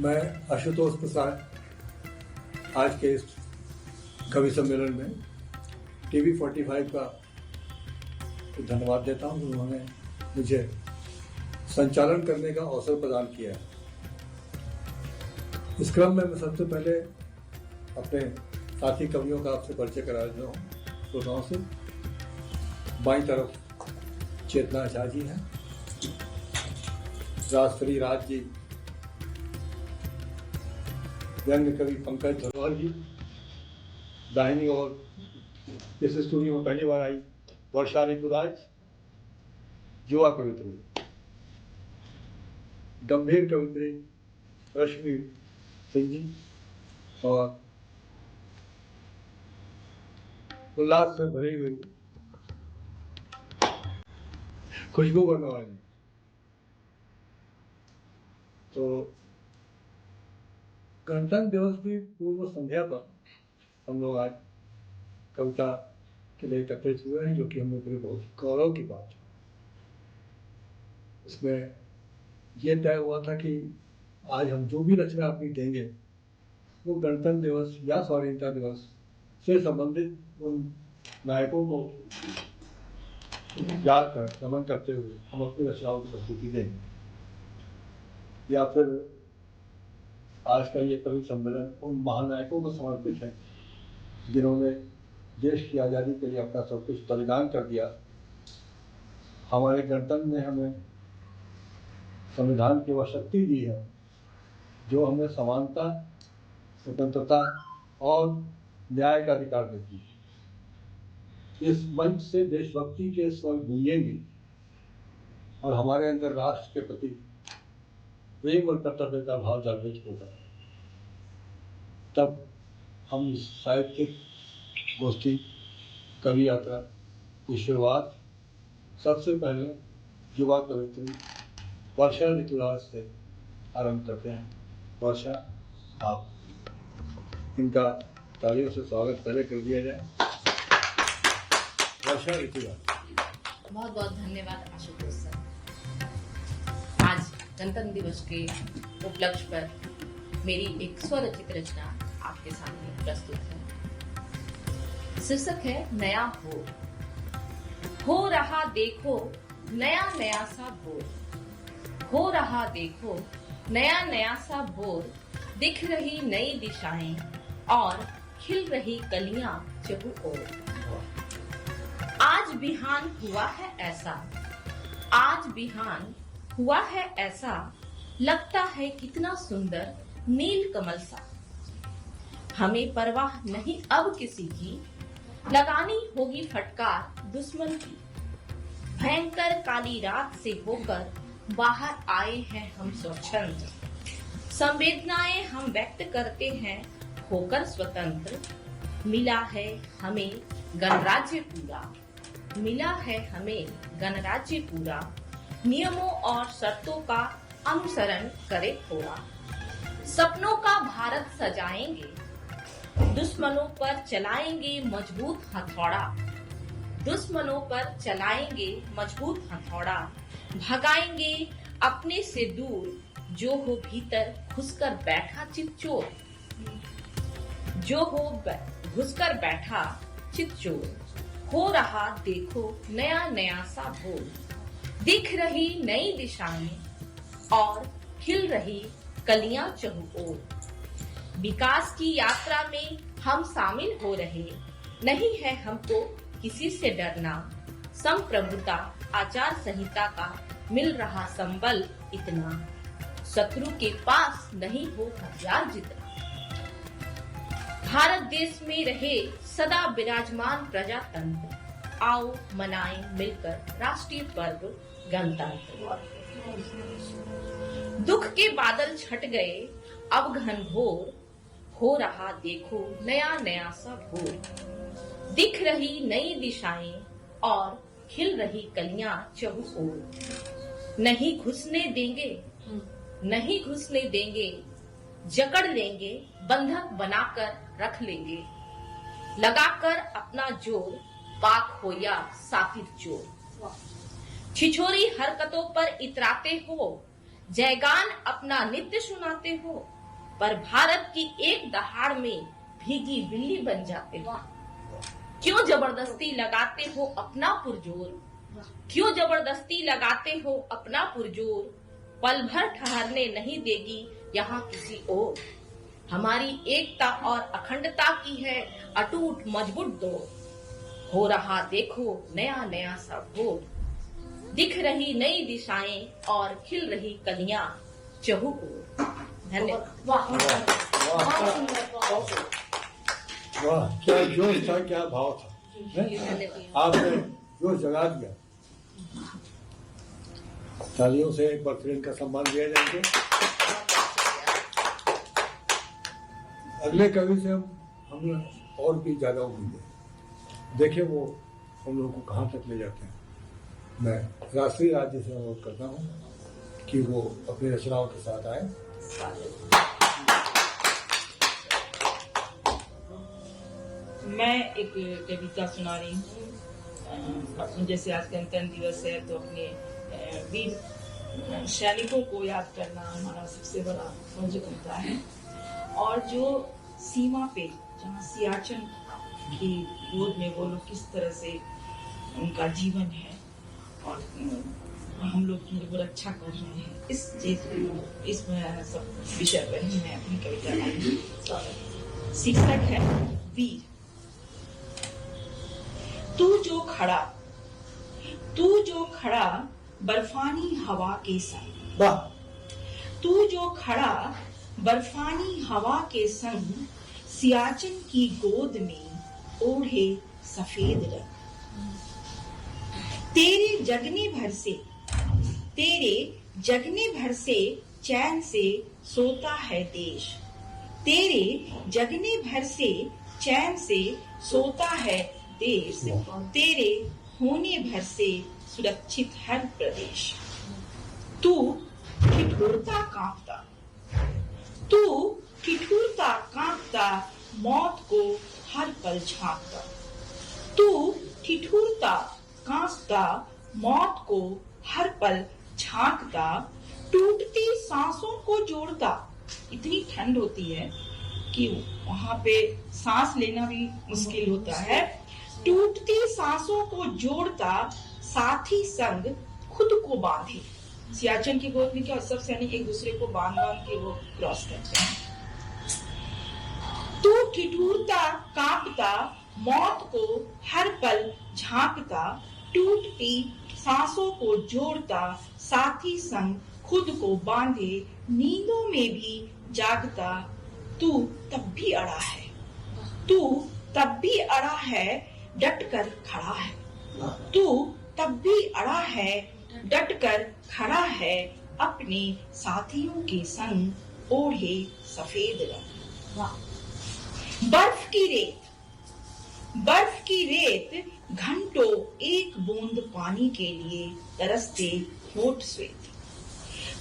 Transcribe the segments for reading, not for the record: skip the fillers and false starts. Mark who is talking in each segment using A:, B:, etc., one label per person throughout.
A: मैं आशुतोष प्रसाद आज के इस कवि सम्मेलन में टीवी 45 का धन्यवाद देता हूँ। उन्होंने मुझे संचालन करने का अवसर प्रदान किया है। इस क्रम में मैं सबसे पहले अपने साथी कवियों का आपसे परिचय करा देता हूँ। श्रोताओं से बाईं तरफ चेतना झा जी हैं, राजश्री राज जी, व्यंग्य कवि पंकज धरोहर जी, दाहिनी ओर इस स्टूडियो में पहली बार आई वर्षा ऋतुराज, युवा कवित्री, गंभीर कवित्री रश्मि सिंह जी और उल्लास से भरी हुई खुशबू बनवानी। तो गणतंत्र दिवस की पूर्व संध्या पर हम लोग आज कविता के लिए एकत्रित हुए हैं, जो कि हम लोग के लिए बहुत गौरव की बात है। इसमें यह तय हुआ था कि आज हम जो भी रचना अपनी देंगे वो गणतंत्र दिवस या स्वाधीनता दिवस से संबंधित उन नायकों को याद कर नमन करते हुए हम अपनी रचनाओं की प्रस्तुति देंगे। या फिर आज का ये कवि सम्मेलन उन महानायकों को समर्पित है जिन्होंने देश की आज़ादी के लिए अपना सब कुछ बलिदान कर दिया। हमारे गणतंत्र ने हमें संविधान की वह शक्ति दी है जो हमें समानता, स्वतंत्रता और न्याय का अधिकार देती है। इस मंच से देशभक्ति के स्वर गूंजेंगे और हमारे अंदर राष्ट्र के प्रति प्रेम और कर्तव्य का भाव जागृत होगा। तब हम साहित्यिक गोष्ठी कवि यात्रा की शुरुआत सबसे पहले युवा कवित्री वर्षा ऋतुराज से आरंभ करते हैं। वर्षा, आप इनका तालियों से स्वागत पहले कर दिया जाए। वर्षा ऋतुराज।
B: बहुत बहुत धन्यवाद आशुतोष सर। आज गणतंत्र दिवस के उपलक्ष्य पर मेरी एक स्वरचित रचना आपके सामने प्रस्तुत है। शीर्षक है नया भोर। हो रहा देखो नया नया सा भोर, हो रहा देखो नया नया सा भोर, दिख रही नई दिशाएं और खिल रही कलियां चहुओर। आज बिहान हुआ है ऐसा, आज बिहान हुआ है ऐसा, लगता है कितना सुंदर नील कमल सा। हमें परवाह नहीं अब किसी की, लगानी होगी फटकार दुश्मन की। भयंकर काली रात से होकर बाहर आए हैं हम स्वच्छंद, संवेदनाएं हम व्यक्त करते हैं होकर स्वतंत्र। मिला है हमें गणराज्य पूरा, मिला है हमें गणराज्य पूरा, नियमों और शर्तों का अनुसरण करे थोड़ा। सपनों का भारत सजाएंगे, दुश्मनों पर चलाएंगे मजबूत हथौड़ा, दुश्मनों पर चलाएंगे मजबूत हथौड़ा। भगाएंगे अपने से दूर जो हो भीतर घुसकर बैठा चितचोर, जो हो घुसकर बैठा चितचोर। हो रहा देखो नया नया सा भोर, दिख रही नई दिशाएं और खिल रही कलियां चहुओर। विकास की यात्रा में हम शामिल हो रहे, नहीं है हमको किसी से डरना। संप्रभुता आचार संहिता का मिल रहा संबल इतना, शत्रु के पास नहीं हो हथियार जितना। भारत देश में रहे सदा विराजमान प्रजातंत्र, आओ मनाएं मिलकर राष्ट्रीय पर्व गणतंत्र। दुख के बादल छट गए अब घनघोर, हो रहा देखो नया नया सा भोर, दिख रही नई दिशाएं और खिल रही कलियां चहुओर। नहीं घुसने देंगे, नहीं घुसने देंगे, जकड़ लेंगे बंधक बनाकर रख लेंगे। लगाकर अपना जोर पाक हो या साफिर चोर। छिछोरी हरकतों पर इतराते हो, जयगान अपना नित्य सुनाते हो, पर भारत की एक दहाड़ में भीगी बिल्ली बन जाते हो। क्यों जबरदस्ती लगाते हो अपना पुरजोर, क्यों जबरदस्ती लगाते हो अपना पुरजोर, पल भर ठहरने नहीं देगी यहाँ किसी और। हमारी एकता और अखंडता की है अटूट मजबूत दौड़, हो रहा देखो नया नया सा भोर, दिख रही नई दिशाएं और खिल रही कलियां चहुओर। धन्यवाद।
A: वाह, क्या जोश था, क्या भाव था, आपने जोश जगा दिया। तालियों से एक बार फिर इनका सम्मान दिया जाएगा। अगले कवि से हम और भी ज्यादा उम्मीद है, देखिए वो हम लोगों को कहाँ तक ले जाते हैं। मैं राष्ट्रीय राज्य से अनुरोध करता हूँ कि वो अपनी रचनाओं के साथ आए।
C: मैं एक कविता सुना रही हूँ। जैसे आज गणतंत्र दिवस है तो अपने वीर सैनिकों को याद करना हमारा सबसे बड़ा फर्ज बनता है। और जो सीमा पे जहाँ सियाचिन की गोद में वो लोग किस तरह से उनका जीवन है और हम लोग उनको रक्षा कर रहे हैं, इस सब विषय पर ही मैं अपनी कविता लाई। शीर्षक है वीर। तू जो खड़ा बर्फानी हवा के संग, तू जो खड़ा बर्फानी हवा के संग, सियाचिन की गोद में ओढ़े सफेद रंग। तेरे जगने भर से चैन से सोता है देश, तेरे जगने भर से चैन से सोता है देश, तेरे होने भर से सुरक्षित हर प्रदेश। तू ठिठुरता कांपता मौत को हर पल झांकता, तू ठिठुरता कांपता मौत को हर पल झांकता, टूटती सांसों को जोड़ता। इतनी ठंड होती है कि वहां पे सांस लेना भी मुश्किल होता है। टूटती सांसों को जोड़ता, साथी संग खुद को बांधे। सियाचिन की गोद में क्या सब सैनिक एक दूसरे को बांध के वो क्रॉस करते हैं। तू ठिठुरता कांपता मौत को हर पल झांकता, टूटती सांसों को जोड़ता, साथी संग खुद को बांधे, नींदों में भी जागता। तू तब भी अड़ा है, तू तब भी अड़ा है, डट कर खड़ा है। तू तब भी अड़ा है, डट कर खड़ा है, अपने साथियों के संग ओढ़े सफेद रंग। बर्फ की रेत घंटों एक बूंद पानी के लिए तरसते होठ श्वेत।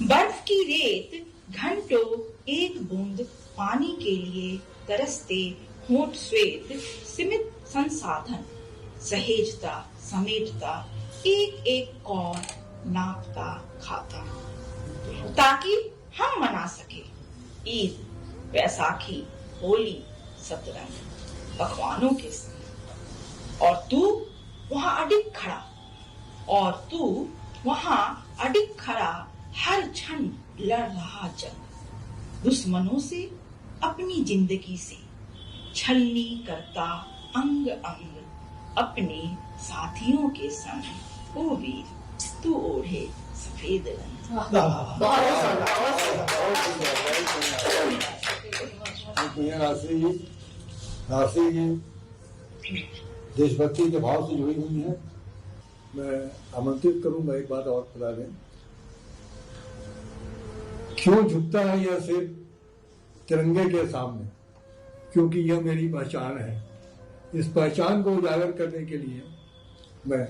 C: बर्फ की रेत घंटों एक बूंद पानी के लिए तरसते होठ श्वेत, सीमित संसाधन सहेजता समेटता, एक एक कौर नापता खाता, ताकि हम मना सके ईद, बैसाखी, होली, सतरंग पकवानों के संग। और तू वहां अडिग खड़ा हर क्षण लड़ रहा जंग, दुश्मनों से अपनी जिंदगी से छलनी करता अंग अंग, अपने साथियों के संग ओ वीर तू ओढ़े सफेद रंग।
A: राशि देशभक्ति के भाव से जुड़ी हुई है। मैं आमंत्रित करूंगा, एक बात और बता दें, क्यों झुकता है यह सिर तिरंगे के सामने, क्योंकि यह मेरी पहचान है। इस पहचान को उजागर करने के लिए मैं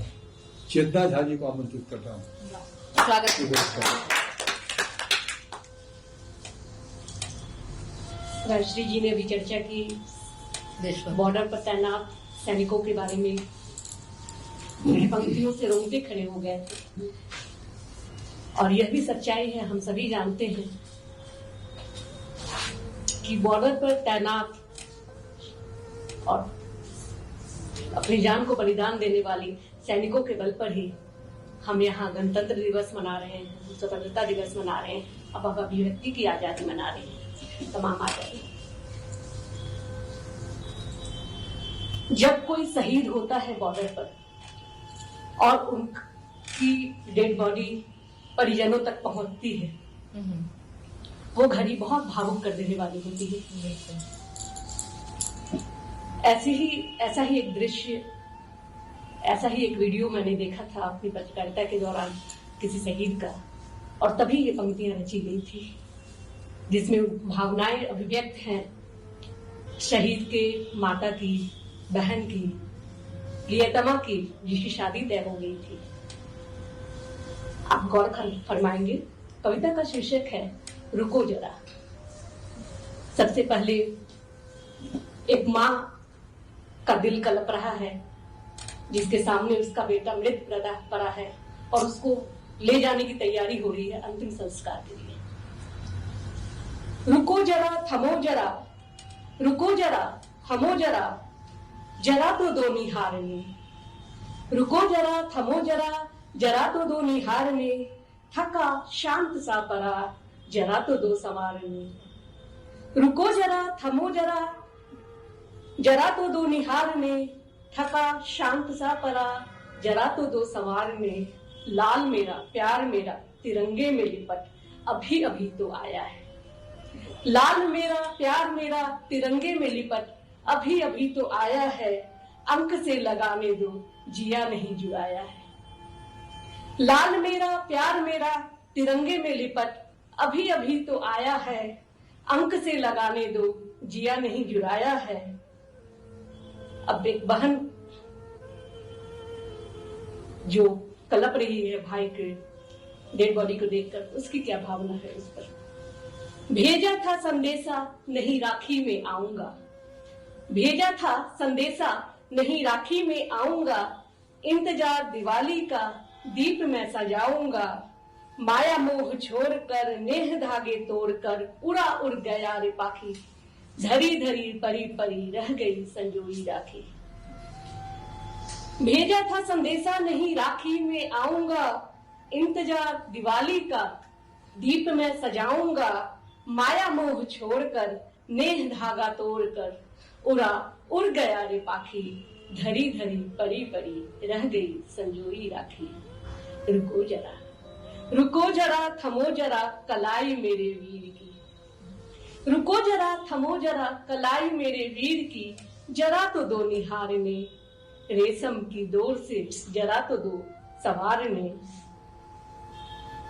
A: चेतना झा जी को आमंत्रित करता हूँ।
D: राजश्री जी ने अभी चर्चा की बॉर्डर पर तैनात सैनिकों के बारे में, पंक्तियों से रोंगटे खड़े हो गए। और यह भी सच्चाई है, हम सभी जानते हैं कि बॉर्डर पर तैनात और अपनी जान को बलिदान देने वाली सैनिकों के बल पर ही हम यहाँ गणतंत्र दिवस मना रहे हैं, स्वतंत्रता दिवस मना रहे हैं, अब अभिव्यक्ति की आजादी मना रहे हैं, तमाम आजादी। जब कोई शहीद होता है बॉर्डर पर और उनकी डेड बॉडी परिजनों तक पहुंचती है, वो घड़ी बहुत भावुक कर देने वाली होती है। ऐसा ही एक दृश्य, ऐसा ही एक वीडियो मैंने देखा था अपनी पत्रकारिता के दौरान किसी शहीद का, और तभी ये पंक्तियां रची गई थी जिसमें भावनाएं अभिव्यक्त हैं शहीद के माता की, बहन की, प्रियतमा की, जिसकी शादी तय हो गई थी। आप गौर फरमाएंगे, कविता का शीर्षक है रुको जरा। सबसे पहले एक माँ का दिल कलप रहा है जिसके सामने उसका बेटा मृत पड़ा है और उसको ले जाने की तैयारी हो रही है अंतिम संस्कार के लिए। रुको जरा, थमो जरा, रुको जरा, थमो जरा, जरा तो दो निहारने। रुको जरा, थमो जरा, जरा तो दो निहारने, थका शांत सा परा, जरा तो दो संवारने। रुको जरा, थमो जरा, जरा तो दो निहारने, थका शांत सा परा, जरा तो दो संवारने। लाल मेरा प्यार मेरा तिरंगे में लिपट, अभी अभी तो आया है। लाल मेरा प्यार मेरा तिरंगे में लिपट, अभी अभी तो आया है। अंक से लगाने दो, जिया नहीं जुड़ाया है। लाल मेरा प्यार मेरा तिरंगे में लिपट, अभी अभी तो आया है। अंक से लगाने दो, जिया नहीं जुड़ाया है। अब एक बहन जो कलप रही है भाई के डेड बॉडी को देखकर, उसकी क्या भावना है उस पर। भेजा था संदेशा नहीं राखी में आऊंगा, भेजा था संदेशा नहीं राखी में आऊंगा। इंतजार दिवाली का दीप में सजाऊंगा। माया मोह छोड़कर नेह धागे तोड़कर, उड़ा उड़ गया रे पाखी। धरी धरी परी परी रह गई संजोई राखी। भेजा था संदेशा नहीं राखी में आऊंगा। इंतजार दिवाली का दीप में सजाऊंगा। माया मोह छोड़कर नेह धागा तोड़कर, उड़ा उड़ गया रे पाखी। धरी धरी परी परी रह गई संजोई राखी। रुको जरा, रुको जरा, थमो जरा, कलाई मेरे वीर की। रुको जरा, थमो जरा, कलाई मेरे वीर की। जरा तो दो निहारने, रेशम की डोर से जरा तो दो संवारने।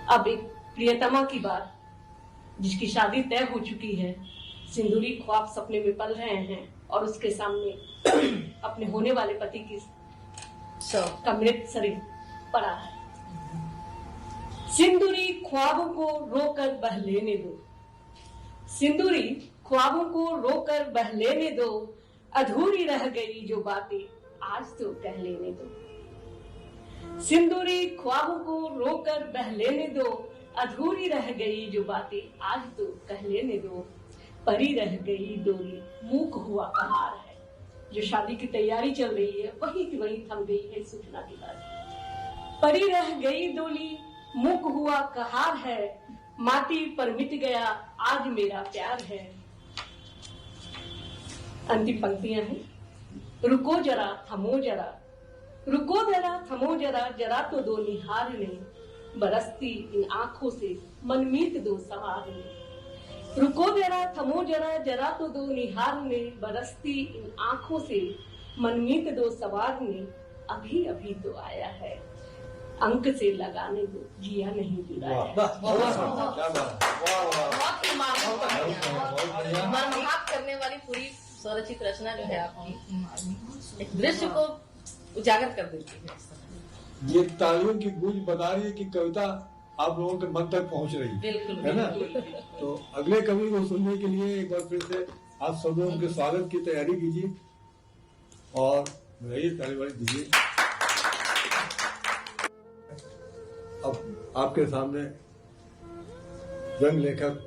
D: अब एक प्रियतमा की बात, जिसकी शादी तय हो चुकी है, सिंदूरी ख्वाब सपने में पल रहे हैं और उसके सामने अपने होने वाले पति की का मृत शरीर पड़ा है। सिंदूरी ख्वाबों को रोकर बह लेने दो, सिंदूरी ख्वाबों को रोकर बह लेने दो। अधूरी रह गई जो बातें आज तो कह लेने दो। सिंदूरी ख्वाबों को रोकर बह लेने दो। अधूरी रह गई जो बातें आज तो कह लेने दो। परी रह गई डोली मूक हुआ कहार है। जो शादी की तैयारी चल रही है वही की वही थम गई है सूचना के बाद। परी रह गई डोली मूक हुआ कहार है। माटी पर मिट गया आज मेरा प्यार है। अंतिम पंक्तियां हैं। रुको जरा, थमो जरा, रुको जरा, थमो जरा, जरा तो दो निहारने। बरसती इन आंखों से मनमीत दो संवारने। रुको जरा, थमो जरा, जरा तो दो निहारने। बरसती इन आंखों से मनमीत दो संवारने। अभी अभी तो आया है। अंक से लगाने दो, जिया नहीं जुड़ाया।
B: मर्माहत करने वाली पूरी स्वरचित रचना जो है आपकी, एक दृश्य को उजागर कर देती है।
A: ये तालियों की गूंज बता रही है कि कविता आप लोगों के मन तक पहुंच रही है।
B: बिल्कुल,
A: है ना?
B: बिल्कुल।
A: तो अगले कवि को सुनने के लिए एक बार फिर से आप सब लोगों के स्वागत की तैयारी कीजिए और ताली वाली दीजिए। अब आपके सामने रंग लेखक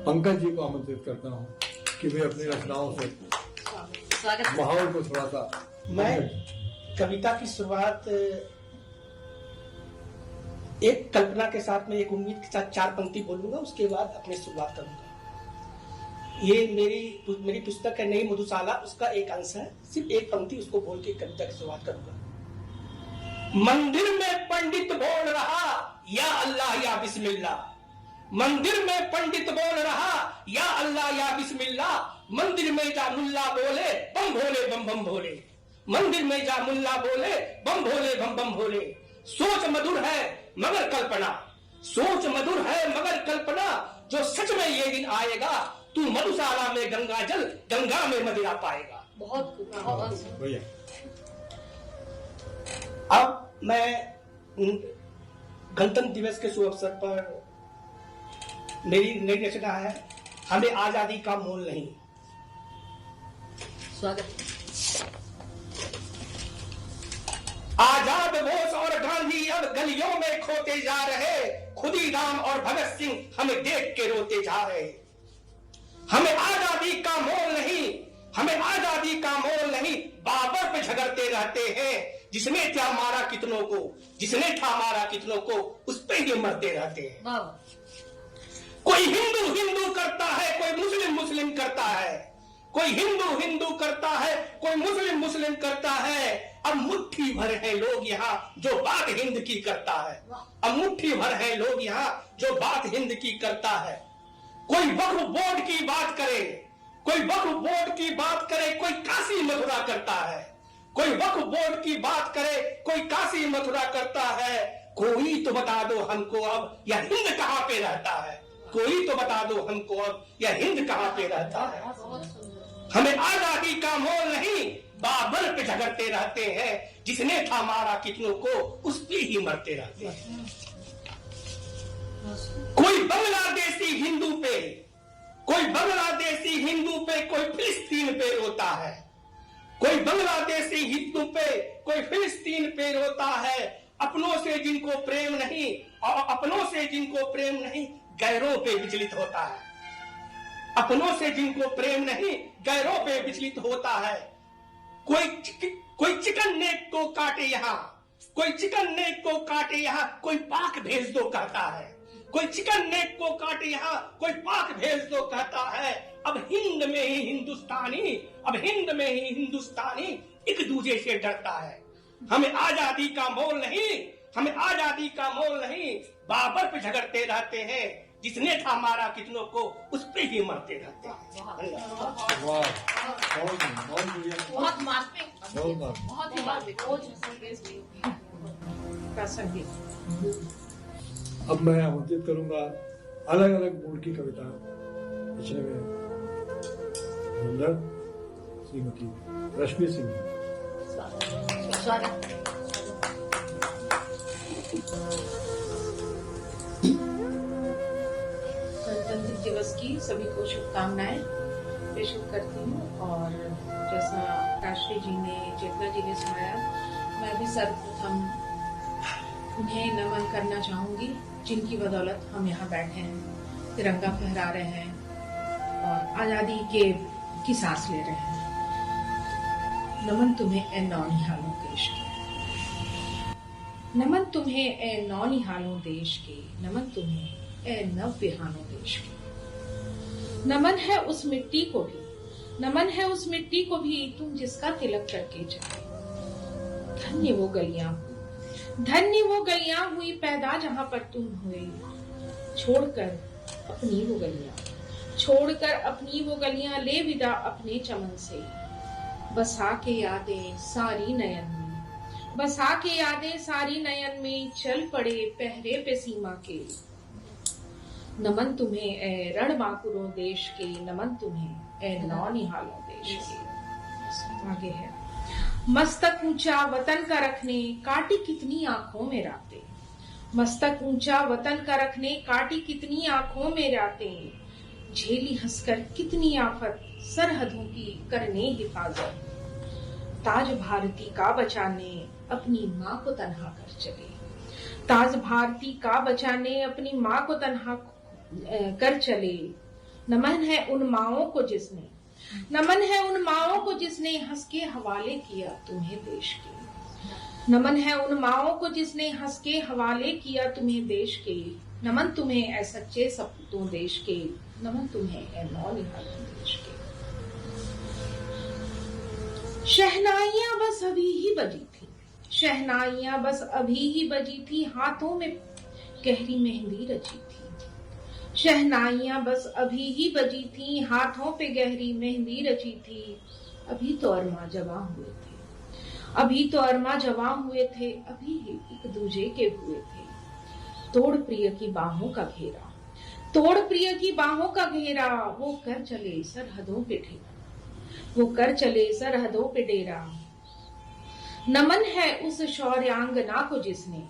A: पंकज जी को आमंत्रित करता हूँ कि वे अपनी रचनाओं से माहौल को थोड़ा सा।
E: मैं कविता की शुरुआत एक कल्पना के साथ में, एक उम्मीद के साथ 4 पंक्ति बोलूंगा, उसके बाद अपनी शुरुआत करूंगा। ये मेरी पुस्तक है नई मधुशाला, उसका एक अंश है, सिर्फ एक पंक्ति उसको बोल के कविता की शुरुआत करूंगा। मंदिर में पंडित बोल रहा या अल्लाह या बिस्मिल्लाह, मंदिर में पंडित बोल रहा या अल्लाह या बिस्मिल्लाह, मंदिर में जा मुल्ला बोले बम भोले बम बम भोले, मंदिर में जा मुल्ला बोले बम भोले बम बम भोले। सोच मधुर है मगर कल्पना, सोच मधुर है मगर कल्पना, जो सच में ये दिन आएगा तू मधुशाला में गंगा जल, गंगा में मदिरा पाएगा।
D: बहुत
A: भैया
E: अब मैं गणतंत्र दिवस के शुभ अवसर पर मेरी नई रचना है हमें आजादी का मोल नहीं।
B: स्वागत।
E: आजाद बोस और गांधी अब गलियों में खोते जा रहे, खुदीराम और भगत सिंह हमें देख के रोते जा रहे। हमें आजादी का मोल नहीं, हमें आजादी का मोल नहीं, बाबर पे झगड़ते रहते हैं, जिसने था मारा कितनों को, जिसने था मारा कितनों को, उस पे ही मरते रहते हैं। कोई हिंदू हिंदू करता है, कोई मुस्लिम मुस्लिम करता है, कोई हिंदू हिंदू करता है, कोई मुस्लिम मुस्लिम करता है। अब मुट्ठी भर है लोग यहाँ जो बात हिंद की करता है, अब मुट्ठी भर है लोग यहाँ जो बात हिंद की करता है। कोई वक्फ बोर्ड की बात करे, कोई वक्फ बोर्ड की बात करे, कोई काशी मथुरा करता है, कोई वक्फ बोर्ड की बात करे, कोई काशी मथुरा करता है। कोई तो बता दो हमको अब यह हिंद कहाँ पे रहता है, कोई तो बता दो हमको अब यह हिंद कहाँ पे रहता है। हमें आजादी का मोल नहीं, बाबर पे झगड़ते रहते हैं, जिसने था मारा कितनों को, उस पे ही मरते रहते हैं। कोई बांग्लादेशी हिंदू पे, कोई बांग्लादेशी हिंदू पे, कोई फिलिस्तीन पे रोता है, कोई बांग्लादेशी हिंदू पे, कोई फिलिस्तीन पे रोता है। अपनों से जिनको प्रेम नहीं, और अपनों से जिनको प्रेम नहीं, गैरों पे विचलित होता है। अपनों से जिनको प्रेम नहीं, गैरों पे विचलित होता है। कोई चिकन नेक को काटे यहाँ, कोई चिकन नेक को काटे यहाँ, कोई पाक भेज दो कहता है, कोई चिकन नेक को काटे यहाँ, कोई पाक भेज दो कहता है। अब हिंद में ही हिंदुस्तानी, अब हिंद में ही हिंदुस्तानी एक दूसरे से डरता है। हमें आजादी का मोल नहीं, हमें आजादी का मोल नहीं, बाबर पे झगड़ते रहते हैं, जिसने था मारा कितनों को, उस पे ही मरते रहते हैं।
B: बहुत मार्मिक, बहुत ही मार्मिक।
A: अब मैं आमंत्रित करूंगा अलग अलग मूड की कविता लिखने में श्रीमती रश्मि सिंह।
B: स्वागत।
C: गणतंत्र दिवस की सभी को शुभकामनाएं प्रेषित करती हूँ। और जैसा काशी जी ने, चेतना जी ने सुनाया, मैं भी सर्वप्रथम उन्हें नमन करना चाहूंगी, जिनकी बदौलत हम यहाँ बैठे हैं, तिरंगा फहरा रहे हैं और आजादी की सांस ले रहे हैं। नमन तुम्हें ए नौनिहालों देश के, नमन तुम्हें ए नौनिहालों देश के, नमन तुम्हें ए नवविहानों देश के। नमन है उस मिट्टी को भी, नमन है उस मिट्टी को भी, तुम जिसका तिलक करके जाए। धन्य वो गलियां, धन्य वो गलियां हुई पैदा जहां पर तुम हुए। छोड़कर अपनी वो गलियां, छोड़कर अपनी वो गलियां, ले विदा अपने चमन से। बसा के यादें सारी नयन में, बसा के यादें सारी नयन में, चल पड़े पहरे पे सीमा के। नमन तुम्हें ए रणबांकुरों देश के, नमन तुम्हें ए नौनिहालों देश के। आगे है, मस्तक ऊंचा वतन का रखने, काटी कितनी आंखों में रातें। मस्तक ऊंचा वतन का रखने, काटी कितनी आंखों में रातें। झेली हंसकर कितनी आफत, सरहदों की करने हिफाजत। ताज भारती का बचाने, अपनी माँ को तन्हा कर चले।
F: ताज भारती का बचाने अपनी माँ को तन्हा कर चले। नमन है उन माओं को जिसने, नमन है उन माओं को जिसने हंस के हवाले किया तुम्हें देश के। नमन है उन माओं को जिसने हंस के हवाले किया तुम्हें देश के। नमन तुम्हें ऐ सच्चे सपूतों देश के, नमन तुम्हें ऐ नौनिहालों देश के। शहनाइयां बस अभी ही बजी थी, शहनाइयां बस अभी ही बजी थी, हाथों में गहरी मेहंदी रची थी। शहनाइयां बस अभी ही बजी थी, हाथों पे गहरी मेहंदी रची थी। अभी तो अरमा जवां हुए थे, अभी तो अरमा जवां हुए थे, अभी ही एक दूजे के हुए थे। तोड़ प्रिय की बाहों का घेरा, तोड़ प्रिय की बाहों का घेरा, वो कर चले सरहदों पे डेरा, वो कर चले सरहदों पे डेरा। नमन है उस शौर्यांगना को जिसने,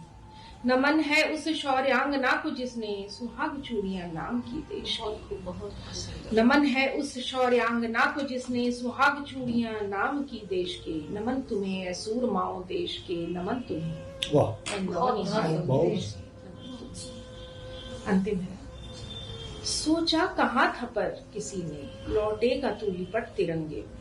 F: नमन है उस शौर्यांगना को जिसने सुहाग चूड़ियां नाम की देश की। नमन है उस शौर्यांगना को जिसने सुहाग चूड़ियां नाम की देश के। नमन तुम्हें ऐ सूरमाओं देश के, नमन तुम्हें
A: वाह,
F: ऐ नौनिहालों देश के। अंतिम है। सोचा कहाँ था पर किसी ने, लौटेगा तू लिपट तिरंगे में।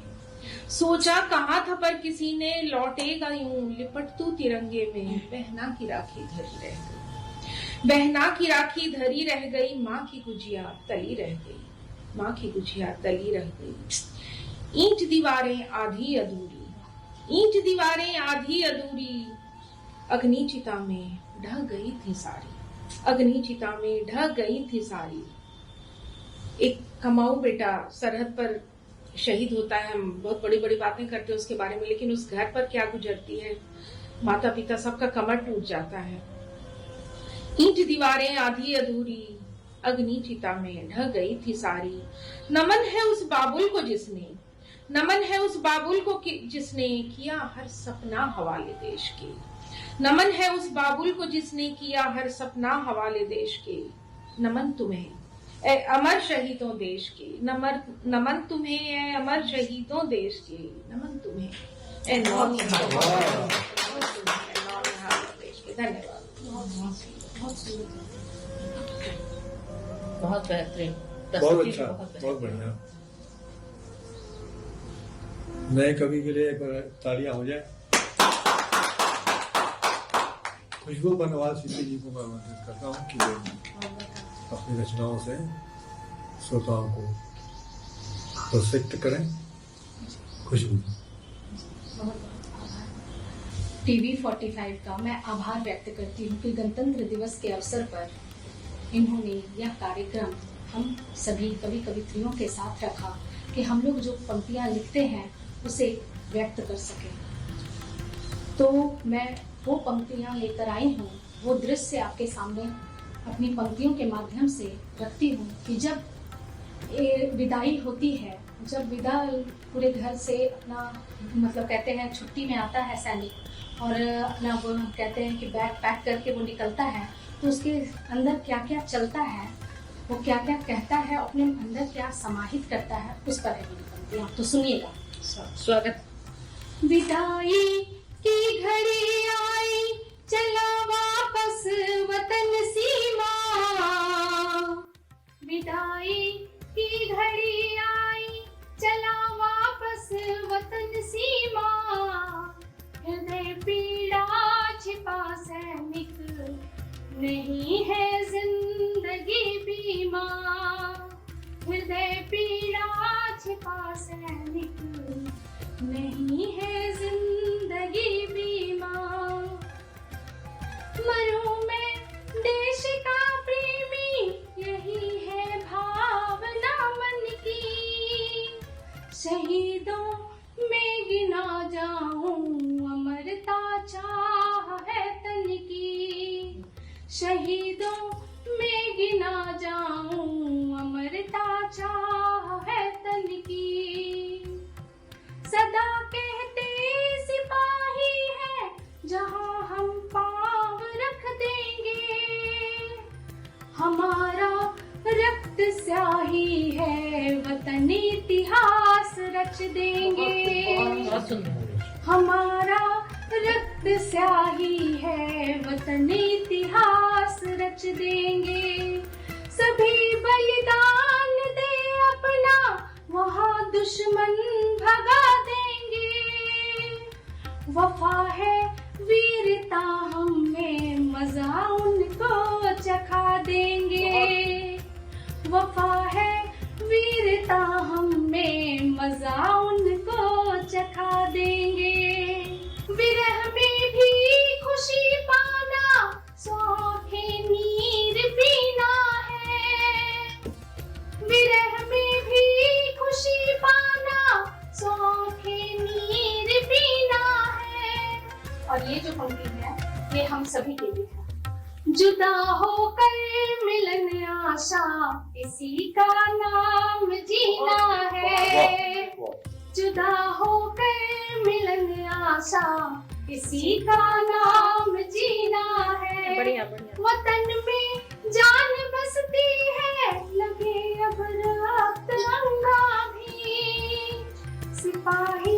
F: सोचा कहाँ था पर किसी ने, लौटेगा यूं लिपट तू तिरंगे में। बहना की राखी धरी रह गई, बहना की राखी धरी रह गई, माँ की गुजिया तली रह गई, माँ की गुजिया तली रह गई। ईंट दीवारें आधी अधूरी, ईंट दीवारें आधी अधूरी, अग्नि चिता में ढह गई थी सारी, अग्नि चिता में ढह गई थी सारी। एक कमाऊ बेटा सरहद पर शहीद होता है, हम बहुत बड़ी बड़ी बातें करते हैं उसके बारे में, लेकिन उस घर पर क्या गुजरती है, माता पिता सबका कमर टूट जाता है। ईंट दीवारें आधी अधूरी, अग्नि चिता में ढह गई थी सारी। नमन है उस बाबुल को जिसने, नमन है उस बाबुल को जिसने किया हर सपना हवाले देश के। नमन है उस बाबुल को जिसने किया हर सपना हवाले देश के। नमन तुम्हें ऐ अमर शहीदों देश के, नमन तुम्हें ऐ अमर शहीदों देश के। नमन तुम्हें ऐ नौनिहालों देश के। धन्यवाद।
B: बहुत बेहतरीन,
A: बहुत अच्छा, बहुत बढ़िया। नए कवि के लिए एक बार तालियां हो जाए। खुशबू बनवाल सिद्धि जी को मैं आमंत्रित करता हूँ कि वे अपनी रचनाओं से श्रोताओं को प्रोत्साहित करें। खुशबू।
G: टीवी 45 का मैं आभार व्यक्त करती हूँ कि गणतंत्र दिवस के अवसर पर इन्होंने यह कार्यक्रम हम सभी कवि कवित्रियों के साथ रखा कि हम लोग जो पंक्तियाँ लिखते हैं उसे व्यक्त कर सकें। तो मैं वो पंक्तियाँ लेकर आई हूँ, वो दृश्य आपके सामने अपनी पंक्तियों के माध्यम से रखती हूँ कि जब विदाई होती है, जब विदा पूरे घर से अपना मतलब कहते हैं छुट्टी में आता है सैनिक और अपना वो कहते हैं कि बैग पैक करके वो निकलता है, तो उसके अंदर क्या क्या चलता है, वो क्या क्या कहता है, अपने अंदर क्या समाहित करता है, उस पर है मेरी पंक्तियाँ। तो सुनिएगा।
B: स्वागत।
G: विदाई की घड़ी आई, चला वापस वतन सीमा। विदाई की घड़ी आई, चला वापस वतन सीमा। हृदय पीड़ा छिपा सैनिक, नहीं है जिंदगी बीमा। हृदय पीड़ा छिपा सैनिक, नहीं है जिंदगी बीमा। मरूं मैं देश का प्रेमी, यही है भावना मन की। शहीदों में गिना जाऊं, अमरता चाह है तन की। शहीदों में गिना जाऊं, अमरता चाह है तन की। सदा कहते सिपाही है, जहां हम पांव रख देंगे। हमारा रक्त स्याही है, वतन इतिहास रच देंगे। हमारा रक्त स्याही है, वतन इतिहास ये हम सभी के लिए है। जुदा होकर मिलन आशा, इसी का नाम जीना है। जुदा होकर मिलन आशा, इसी का नाम जीना है।
F: बढ़िया बढ़िया।
G: वतन में जान बसती है, लगे अब रक्त अंगा भी। सिपाही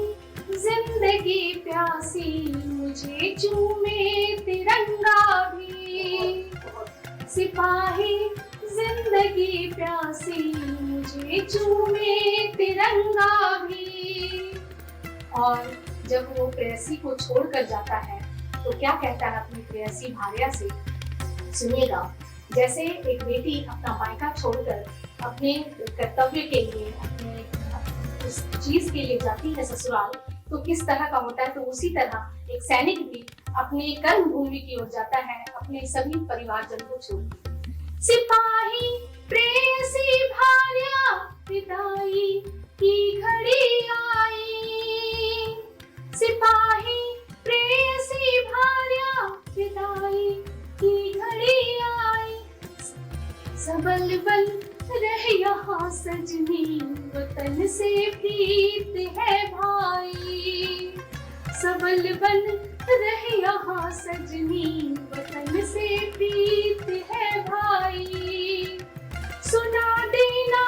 G: जिंदगी प्यासी, मुझे चूमे तिरंगा भी। सिपाही जिंदगी प्यासी, मुझे चूमे तिरंगा भी। और जब वो प्रेयसी को छोड़कर जाता है तो क्या कहता है अपनी प्रेयसी भार्या से, सुनिएगा। जैसे एक बेटी अपना मायका छोड़कर अपने कर्तव्य के लिए, अपने उस चीज के लिए जाती है ससुराल, तो किस तरह का होता है, तो उसी तरह एक सैनिक भी अपने कर्म भूमि की ओर जाता है, अपने सभी परिवारजन को छोड़। सिपाही प्रेयसी भार्या, विदाई की घड़ी आई। सिपाही प्रेयसी भार्या, विदाई की घड़ी आई। सबल बल रह यहाँ सजनी, वतन से प्रीत है भाई। सबल बल रह यहाँ सजनी, वतन से प्रीत है भाई। सुना देना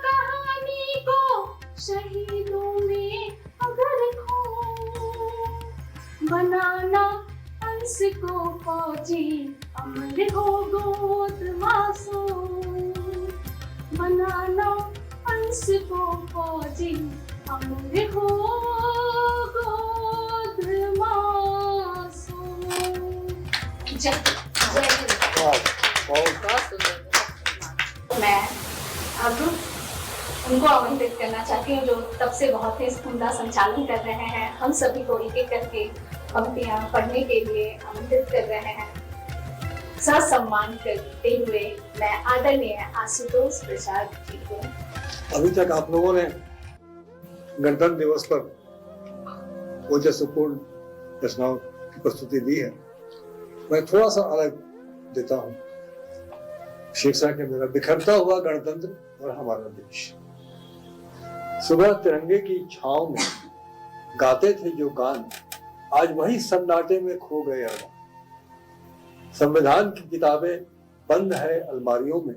G: कहानी को, शहीदों में अगर खो। बनाना हंस को फौजी, अमर हो गोद मासूम। बनाना हंस को फौजी, अमर हो गोद मासूम। जय मैं अब उनको आमंत्रित करना चाहती हूँ जो तब से बहुत ही उम्दा संचालन कर रहे हैं। हम सभी को एक एक करके पंक्तियां पढ़ने के लिए आमंत्रित कर रहे हैं। सम्मान करते हुए मैं आदरणीय आशुतोष प्रसाद जी को।
A: अभी तक आप लोगों ने गणतंत्र दिवस पर ओजस्वीपूर्ण रचनाओं की प्रस्तुति दी है। मैं थोड़ा सा अलग देता हूँ। शीर्षक है मेरा बिखरता हुआ गणतंत्र और हमारा देश। सुबह तिरंगे की छांव में गाते थे जो गान, आज वही सन्नाटे में खो गए अरमान। संविधान की किताबें बंद है अलमारियों में,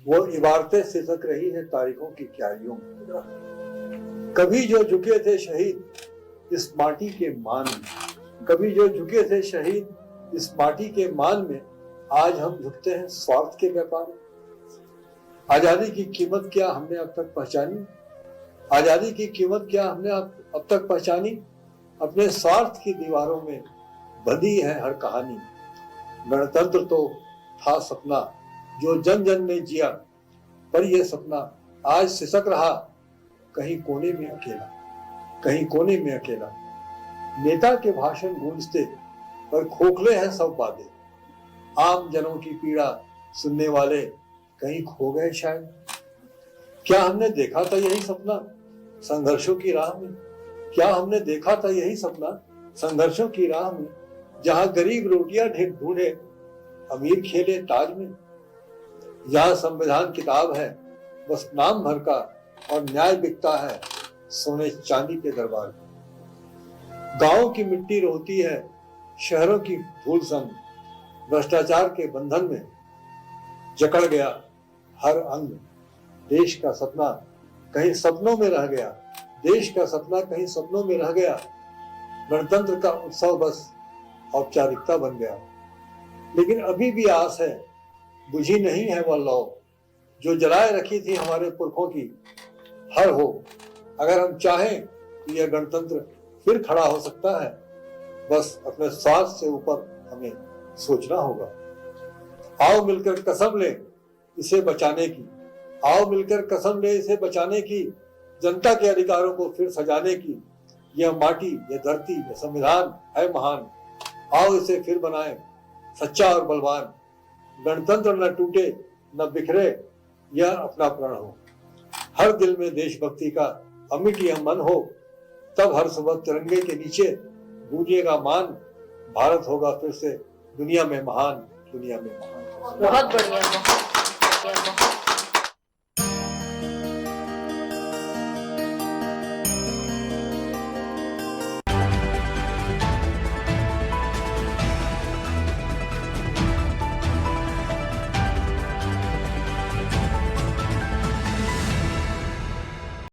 A: वो इबारतें सिसक रही है तारीखों की क्यारियों में। कभी जो झुके थे शहीद इस माटी के मान में, कभी जो झुके थे शहीद इस माटी के मान में, आज हम झुकते हैं स्वार्थ के व्यापार में। आजादी की कीमत क्या हमने अब तक पहचानी? आजादी की कीमत क्या हमने अब तक पहचानी? अपने स्वार्थ की दीवारों में बंधी है हर कहानी। गणतंत्र तो था सपना जो जन जन ने जिया, पर यह सपना आज सिसक रहा कहीं कोने में अकेला, कहीं कोने में अकेला। नेता के भाषण गूंजते पर खोखले हैं सब बातें, आम जनों की पीड़ा सुनने वाले कहीं खो गए शायद। क्या हमने देखा था यही सपना संघर्षों की राह में? क्या हमने देखा था यही सपना संघर्षों की राह में? जहां गरीब रोटियां ढूंढे अमीर खेले ताज में। यहाँ संविधान किताब है बस नाम भर का, और न्याय बिकता है सोने चांदी के दरबार में। गांवों की मिट्टी रोती है शहरों की धूल संग, भ्रष्टाचार के बंधन में जकड़ गया हर अंग। देश का सपना कहीं सपनों में रह गया, देश का सपना कहीं सपनों में रह गया। गणतंत्र का उत्सव बस औपचारिकता बन गया। लेकिन अभी भी आस है, बुझी नहीं है वह लौ जो जलाए रखी थी हमारे पुरखों की। हर हो अगर हम चाहें तो यह गणतंत्र फिर खड़ा हो सकता है। बस अपने स्वार्थ से ऊपर हमें सोचना होगा। आओ मिलकर कसम ले इसे बचाने की, आओ मिलकर कसम ले इसे बचाने की, जनता के अधिकारों को फिर सजाने की। यह माटी, यह धरती, यह संविधान है महान, आओ इसे फिर बनाएं सच्चा और बलवान। गणतंत्र न टूटे न बिखरे, यह अपना प्रण हो। हर दिल में देशभक्ति का अमिट यह मन हो, तब हर सुबह तिरंगे के नीचे गूंजेगा मान। भारत होगा फिर से दुनिया में महान, दुनिया में महान।
B: बहुत बढ़िया, बहुत बढ़िया, बहुत